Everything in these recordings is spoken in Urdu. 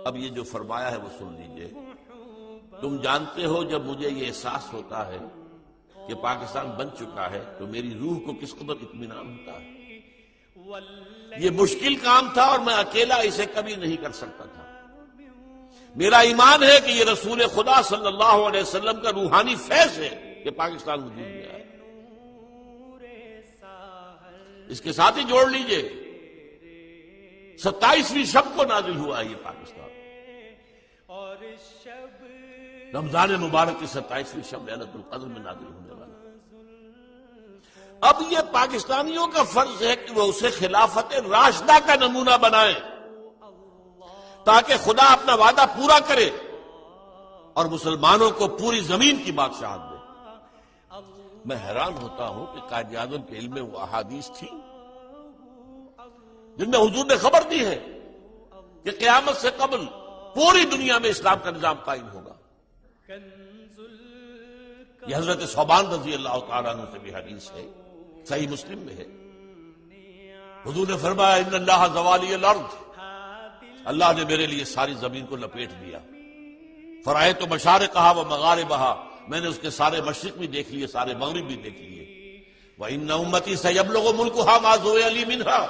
اب یہ جو فرمایا ہے وہ سن لیجئے. تم جانتے ہو جب مجھے یہ احساس ہوتا ہے کہ پاکستان بن چکا ہے تو میری روح کو کس قدر اطمینان ہوتا ہے. یہ مشکل کام تھا اور میں اکیلا اسے کبھی نہیں کر سکتا تھا. میرا ایمان ہے کہ یہ رسول خدا صلی اللہ علیہ وسلم کا روحانی فیض ہے کہ پاکستان وجود میں آیا. اس کے ساتھ ہی جوڑ لیجئے 27ویں شب کو نازل ہوا ہے یہ پاکستان. رمضان مبارک کی 27ویں شب لیلۃ القدر میں نازل ہونے والا. اب یہ پاکستانیوں کا فرض ہے کہ وہ اسے خلافت راشدہ کا نمونہ بنائیں تاکہ خدا اپنا وعدہ پورا کرے اور مسلمانوں کو پوری زمین کی بادشاہت دے. میں حیران ہوتا ہوں کہ قائد اعظم کے علم میں وہ احادیث تھی جن میں حضور نے خبر دی ہے کہ قیامت سے قبل پوری دنیا میں اسلام کا نظام قائم ہوگا. یہ حضرت ثوبان رضی اللہ تعالیٰ عنہ سے بھی حدیث ہے، صحیح مسلم میں ہے. حضور نے فرمایا ان اللہ زوالی الارض، اللہ نے میرے لیے ساری زمین کو لپیٹ دیا. فرائض تو مشارقہا و مغاربہا، میں نے اس کے سارے مشرق بھی دیکھ لیے، سارے مغرب بھی دیکھ لیے. وَإِنَّ أُمَّتِي سَيَبْلُغُ مُلْكُهَا مَا زُوِيَ لِي مِنْهَا،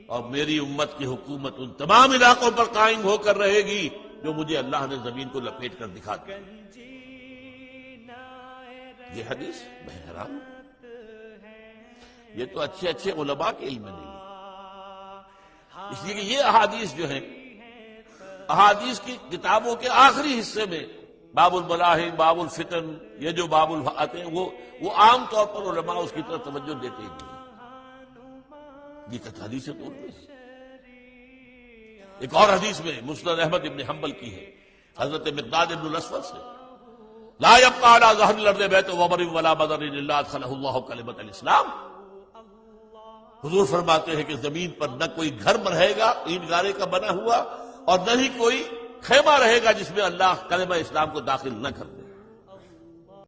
اور میری امت کی حکومت ان تمام علاقوں پر قائم ہو کر رہے گی جو مجھے اللہ نے زمین کو لپیٹ کر دکھا دی. یہ حدیث میں حیران ہوں. یہ تو اچھے اچھے علماء کے علم میں نہیں ہے. اس لیے کہ یہ احادیث جو ہیں، احادیث کی کتابوں کے آخری حصے میں باب الملاحم، باب الفتن، یہ جو باب آتے ہیں وہ عام طور پر علماء اس کی طرف توجہ دیتے ہی نہیں. یہ حدیث طور پہ ایک اور حدیث میں مسند احمد ابن حنبل کی ہے حضرت مقداد ابن الاسود سے، لا يبقى على ظهر الارض بیت وبر ولا بدر الا ادخله الله کلمۃ الاسلام. حضور فرماتے ہیں کہ زمین پر نہ کوئی گھر رہے گا اینٹ گارے کا بنا ہوا اور نہ ہی کوئی خیمہ رہے گا جس میں اللہ کلمہ اسلام کو داخل نہ کر دے.